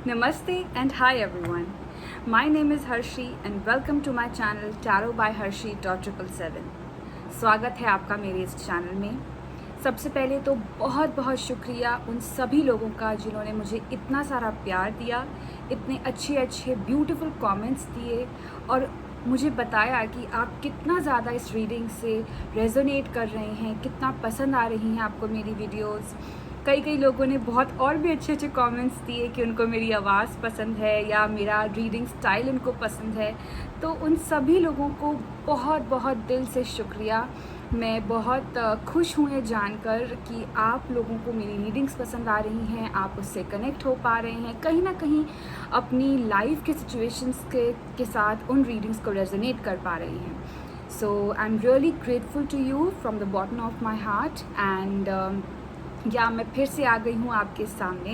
Namaste and hi everyone. My name is Harshi and welcome to my channel Tarot by Harshi 777. स्वागत है आपका मेरे इस channel में। सबसे पहले तो बहुत बहुत शुक्रिया उन सभी लोगों का जिन्होंने मुझे इतना सारा प्यार दिया, इतने अच्छे अच्छे ब्यूटीफुल कमेंट्स दिए और मुझे बताया कि आप कितना ज़्यादा इस रीडिंग से रेजोनेट कर रहे हैं, कितना पसंद आ रही हैं आपको मेरी वीडियोस। कई लोगों ने बहुत और भी अच्छे अच्छे कमेंट्स दिए कि उनको मेरी आवाज़ पसंद है या मेरा रीडिंग स्टाइल उनको पसंद है। तो उन सभी लोगों को बहुत बहुत दिल से शुक्रिया। मैं बहुत खुश हूँ ये जानकर कि आप लोगों को मेरी रीडिंग्स पसंद आ रही हैं, आप उससे कनेक्ट हो पा रहे हैं, कहीं ना कहीं अपनी लाइफ के सिचुएशंस के साथ उन रीडिंग्स को रेजोनेट कर पा रही हैं। So I am really grateful to you from the bottom of my heart and या मैं फिर से आ गई हूँ आपके सामने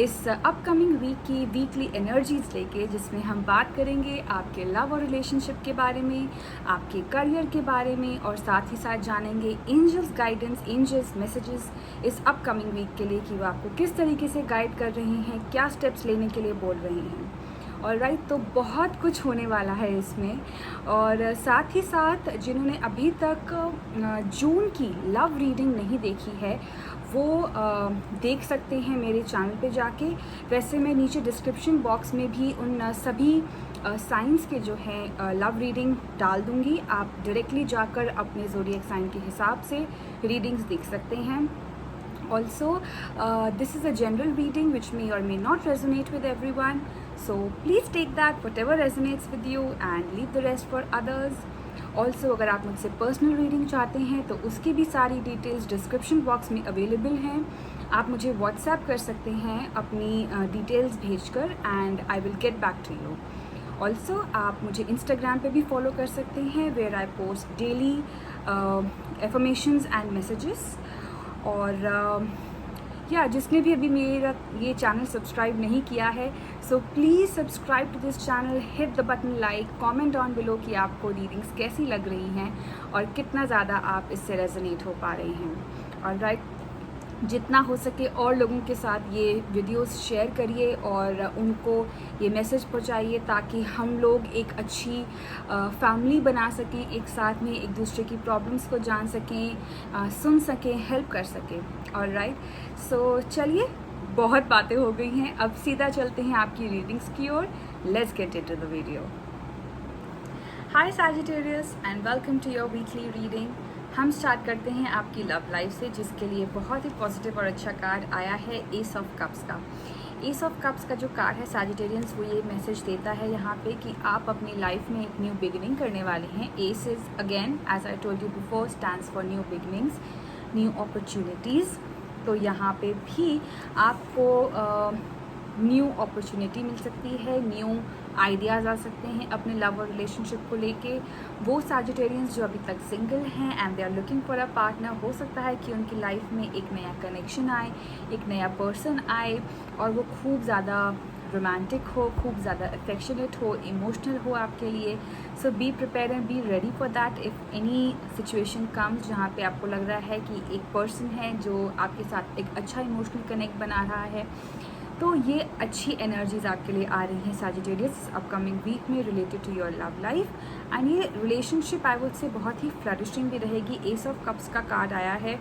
इस अपकमिंग वीक की वीकली एनर्जीज़ लेके, जिसमें हम बात करेंगे आपके लव और रिलेशनशिप के बारे में, आपके करियर के बारे में और साथ ही साथ जानेंगे एंजल्स गाइडेंस, एंजल्स मैसेजेस इस अपकमिंग वीक के लिए कि वो आपको किस तरीके से गाइड कर रहे हैं, क्या स्टेप्स लेने के लिए बोल रहे हैं। और राइट, तो बहुत कुछ होने वाला है इसमें। और साथ ही साथ जिन्होंने अभी तक जून की लव रीडिंग नहीं देखी है वो देख सकते हैं मेरे चैनल पे जाके। वैसे मैं नीचे डिस्क्रिप्शन बॉक्स में भी उन सभी साइंस के जो हैं लव रीडिंग डाल दूँगी। आप डायरेक्टली जाकर अपने ज़ोडिएक साइन के हिसाब से रीडिंग्स देख सकते हैं। Also, this is a general reading which may or may not resonate with everyone. So please take that whatever resonates with you and leave the rest for others. Also, अगर आप मुझसे personal reading चाहते हैं तो उसकी भी सारी details description box में अवेलेबल हैं। आप मुझे व्हाट्सएप कर सकते हैं अपनी डिटेल्स भेजकर and I will get back to you. Also आप मुझे इंस्टाग्राम पे भी फॉलो कर सकते हैं where I post daily affirmations and messages. और या जिसने भी अभी मेरा ये चैनल सब्सक्राइब नहीं किया है, so please subscribe to this channel, hit the button like, comment down below कि आपको रीडिंग्स कैसी लग रही हैं और कितना ज़्यादा आप इससे रेजोनेट हो पा रहे हैं। और राइट, जितना हो सके और लोगों के साथ ये वीडियोस शेयर करिए और उनको ये मैसेज पहुंचाइए ताकि हम लोग एक अच्छी फैमिली बना सकें, एक साथ में एक दूसरे की प्रॉब्लम्स को जान सकें, सुन सकें, हेल्प कर सकें। और राइट, सो चलिए, बहुत बातें हो गई हैं, अब सीधा चलते हैं आपकी रीडिंग्स की ओर। Let's get into the video. Hi Sagittarius and welcome to your weekly reading. हम स्टार्ट करते हैं आपकी लव लाइफ से, जिसके लिए बहुत ही पॉजिटिव और अच्छा कार्ड आया है एस ऑफ कप्स का। एस ऑफ कप्स का जो कार्ड है सैजिटेरियंस, वो ये मैसेज देता है यहाँ पे कि आप अपनी लाइफ में एक न्यू बिगिनिंग करने वाले हैं। Ace is again, as I told you before, stands for new beginnings, new opportunities. तो यहाँ पे भी आपको न्यू अपॉर्चुनिटी मिल सकती है, न्यू आइडियाज़ आ सकते हैं अपने लव और रिलेशनशिप को लेके। वो सैजिटेरियंस जो अभी तक सिंगल हैं and they are looking for a partner, हो सकता है कि उनकी लाइफ में एक नया कनेक्शन आए, एक नया पर्सन आए और वो खूब ज़्यादा रोमांटिक हो, खूब ज़्यादा अफेक्शनेट हो, इमोशनल हो आपके लिए। So be prepare and be ready for that if any situation comes जहाँ पे आपको लग रहा है कि एक पर्सन है जो आपके साथ एक अच्छा इमोशनल कनेक्ट बना रहा है। तो ये अच्छी एनर्जीज आपके लिए आ रही हैं सैजिटेरियस अपकमिंग वीक में related to your love life. And ये रिलेशनशिप आई वुड से बहुत ही फ्लरिशिंग भी रहेगी। एस ऑफ कप्स का कार्ड आया है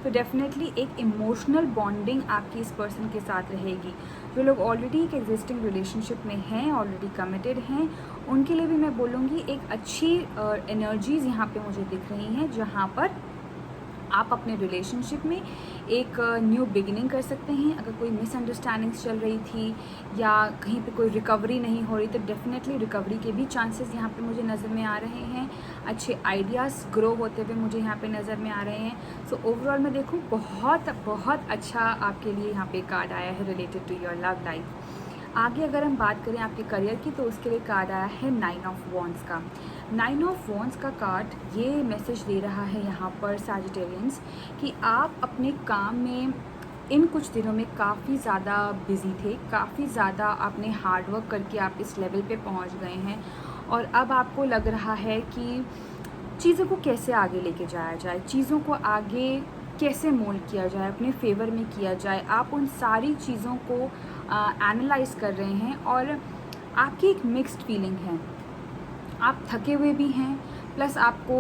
तो डेफिनेटली एक इमोशनल बॉन्डिंग आपकी इस पर्सन के साथ रहेगी। जो लोग ऑलरेडी एक एग्जिस्टिंग रिलेशनशिप में हैं, ऑलरेडी कमिटेड हैं, उनके लिए भी मैं बोलूँगी एक अच्छी एनर्जीज़ यहाँ पे मुझे दिख रही हैं, जहाँ पर आप अपने रिलेशनशिप में एक न्यू बिगिनिंग कर सकते हैं। अगर कोई मिसअंडरस्टैंडिंग्स चल रही थी या कहीं पे कोई रिकवरी नहीं हो रही, तो डेफिनेटली रिकवरी के भी चांसेस यहाँ पे मुझे नज़र में आ रहे हैं। अच्छे आइडियाज़ ग्रो होते हुए मुझे यहाँ पे नज़र में आ रहे हैं। सो ओवरऑल मैं देखूँ बहुत बहुत अच्छा आपके लिए यहाँ पे कार्ड आया है related to your love life. आगे अगर हम बात करें आपके करियर की, तो उसके लिए कार्ड आया है 9 ऑफ वॉन्ड्स का। 9 ऑफ वॉन्ड्स का कार्ड ये मैसेज दे रहा है यहाँ पर सैजिटेरियंस कि आप अपने काम में इन कुछ दिनों में काफ़ी ज़्यादा बिजी थे, काफ़ी ज़्यादा आपने हार्डवर्क करके आप इस लेवल पे पहुँच गए हैं और अब आपको लग रहा है कि चीज़ों को कैसे आगे लेके जाया जाए, चीज़ों को आगे कैसे मोल्ड किया जाए, अपने फेवर में किया जाए। आप उन सारी चीज़ों को एनालाइज कर रहे हैं और आपकी एक मिक्स्ड फीलिंग है। आप थके हुए भी हैं, प्लस आपको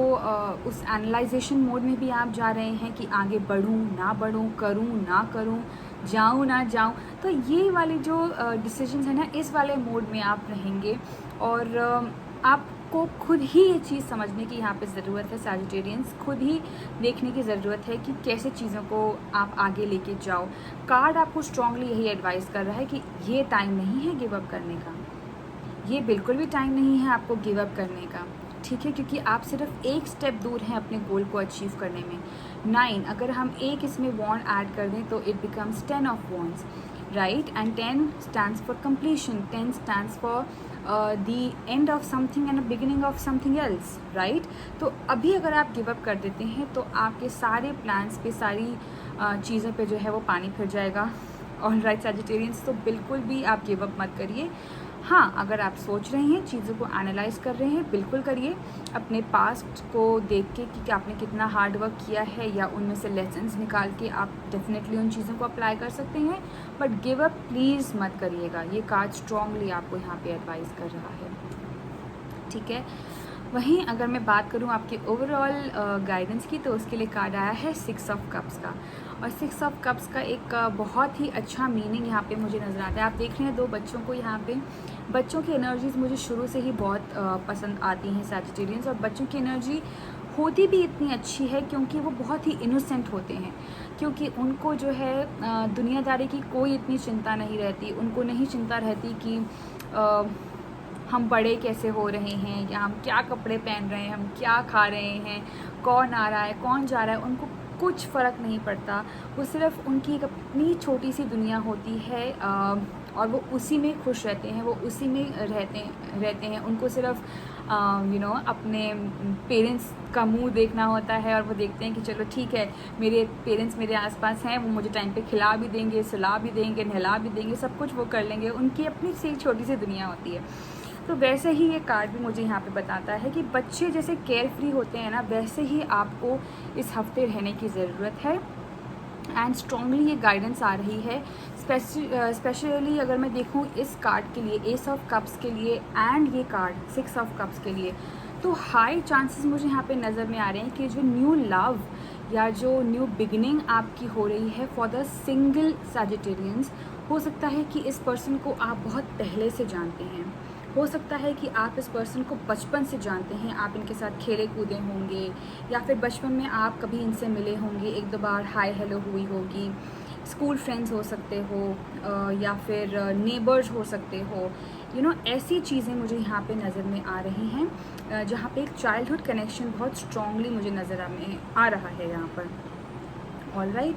उस एनालाइजेशन मोड में भी आप जा रहे हैं कि आगे बढ़ूँ ना बढ़ूँ, करूँ ना करूँ, जाऊँ ना जाऊँ। तो ये वाले जो डिसीजंस है ना, इस वाले मोड में आप रहेंगे और आपको खुद ही ये चीज़ समझने की यहाँ पे ज़रूरत है। सैजिटेरियंस, खुद ही देखने की ज़रूरत है कि कैसे चीज़ों को आप आगे लेके जाओ। कार्ड आपको स्ट्रांगली यही एडवाइस कर रहा है कि ये टाइम नहीं है गिव अप करने का, ये बिल्कुल भी टाइम नहीं है आपको गिव अप करने का, ठीक है, क्योंकि आप सिर्फ एक स्टेप दूर हैं अपने गोल को अचीव करने में। 9, अगर हम एक इसमें वॉन्ड ऐड कर दें तो it becomes 10 of wands, right. And 10 stands for completion, 10 stands for the end of something and beginning of something else, right. तो अभी अगर आप गिव अप कर देते हैं तो आपके सारे प्लान्स पे, सारी चीज़ों पे जो है वो पानी फिर जाएगा। और राइट सैजिटेरियंस, तो बिल्कुल भी आप गिव अप मत करिए। हाँ, अगर आप सोच रहे हैं, चीज़ों को एनालाइज कर रहे हैं, बिल्कुल करिए। अपने पास्ट को देख के कि आपने कितना हार्ड वर्क किया है या उनमें से लेसन्स निकाल के आप डेफिनेटली उन चीज़ों को अप्लाई कर सकते हैं, बट गिव अप प्लीज़ मत करिएगा। ये कार्ड स्ट्रांगली आपको यहाँ पे एडवाइस कर रहा है, ठीक है। वहीं अगर मैं बात करूं आपके ओवरऑल गाइडेंस की, तो उसके लिए कार्ड आया है 6 ऑफ कप्स का। और 6 ऑफ कप्स का एक बहुत ही अच्छा मीनिंग यहाँ पे मुझे नज़र आता है। आप देख रहे हैं 2 बच्चों को यहाँ पे। बच्चों की एनर्जीज़ मुझे शुरू से ही बहुत पसंद आती हैं सैजिटेरियंस, और बच्चों की एनर्जी होती भी इतनी अच्छी है क्योंकि वो बहुत ही इनोसेंट होते हैं, क्योंकि उनको जो है दुनियादारी की कोई इतनी चिंता नहीं रहती। उनको नहीं चिंता रहती कि हम बड़े कैसे हो रहे हैं, या हम क्या कपड़े पहन रहे हैं, हम क्या खा रहे हैं, कौन आ रहा है कौन जा रहा है, उनको कुछ फ़र्क नहीं पड़ता। वो सिर्फ उनकी एक अपनी छोटी सी दुनिया होती है और वो उसी में खुश रहते हैं, वो उसी में रहते हैं। उनको सिर्फ अपने पेरेंट्स का मुंह देखना होता है, और वो देखते हैं कि चलो ठीक है, मेरे पेरेंट्स मेरे आसपास हैं, वो मुझे टाइम पे खिला भी देंगे, सुला भी देंगे, नहला भी देंगे, सब कुछ वो कर लेंगे। उनकी अपनी सी छोटी सी दुनिया होती है। तो वैसे ही ये कार्ड भी मुझे यहाँ पे बताता है कि बच्चे जैसे केयर फ्री होते हैं ना, वैसे ही आपको इस हफ्ते रहने की ज़रूरत है। एंड स्ट्रांगली ये गाइडेंस आ रही है, स्पेशली अगर मैं देखूँ इस कार्ड के लिए, एस ऑफ कप्स के लिए, एंड ये कार्ड 6 ऑफ कप्स के लिए, तो हाई चांसेस मुझे यहाँ पे नज़र में आ रहे हैं कि जो न्यू लव या जो न्यू बिगिनिंग आपकी हो रही है फॉर द सिंगल सैजिटेरियंस, हो सकता है कि इस पर्सन को आप बहुत पहले से जानते हैं। हो सकता है कि आप इस पर्सन को बचपन से जानते हैं, आप इनके साथ खेले कूदे होंगे, या फिर बचपन में आप कभी इनसे मिले होंगे, 1-2 बार हाय हेलो हुई होगी। स्कूल फ्रेंड्स हो सकते हो या फिर नेबर्स हो सकते हो। ऐसी चीज़ें मुझे यहाँ पे नज़र में आ रही हैं जहाँ पे एक चाइल्डहुड कनेक्शन बहुत स्ट्रांगली मुझे नज़र आ रहा है यहाँ पर। ऑल राइट,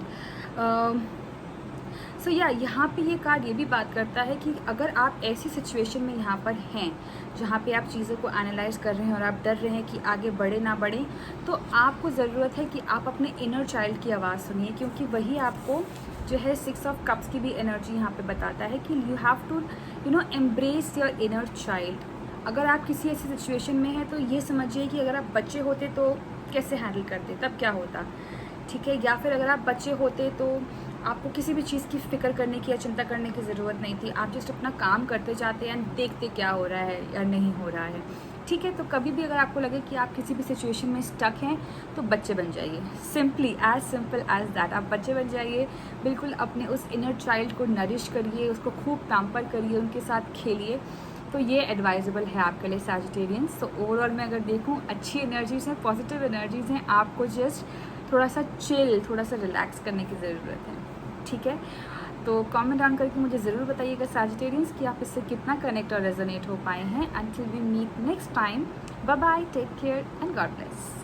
सो यहाँ पे ये कार्ड ये भी बात करता है कि अगर आप ऐसी सिचुएशन में यहाँ पर हैं जहाँ पे आप चीज़ों को एनालाइज कर रहे हैं और आप डर रहे हैं कि आगे बढ़े ना बढ़े, तो आपको ज़रूरत है कि आप अपने इनर चाइल्ड की आवाज़ सुनिए, क्योंकि वही आपको जो है 6 ऑफ कप्स की भी एनर्जी यहाँ पे बताता है कि you have to embrace your inner child. अगर आप किसी ऐसी सिचुएशन में हैं तो ये समझिए कि अगर आप बच्चे होते तो कैसे हैंडल करते, तब क्या होता, ठीक है। या फिर अगर आप बच्चे होते तो आपको किसी भी चीज़ की फ़िक्र करने की या चिंता करने की ज़रूरत नहीं थी, आप जस्ट अपना काम करते जाते हैं, देखते क्या हो रहा है या नहीं हो रहा है, ठीक है। तो कभी भी अगर आपको लगे कि आप किसी भी सिचुएशन में स्टक हैं तो बच्चे बन जाइए, सिंपल एज दैट। आप बच्चे बन जाइए, बिल्कुल अपने उस इनर चाइल्ड को नरिश करिए, उसको खूब पैम्पर करिए, उनके साथ खेलिए। तो ये एडवाइजेबल है आपके लिए सैजिटेरियंस। तो ओवरऑल मैं अगर देखूँ, अच्छी एनर्जीज़ हैं, पॉजिटिव एनर्जीज़ हैं, आपको जस्ट थोड़ा सा चिल, थोड़ा सा रिलैक्स करने की ज़रूरत है, ठीक है। तो कमेंट डाउन करके मुझे ज़रूर बताइएगा सैजिटेरियंस कि आप इससे कितना कनेक्ट और रेजोनेट हो पाए हैं। Until we meet next time, bye bye, take care and God bless.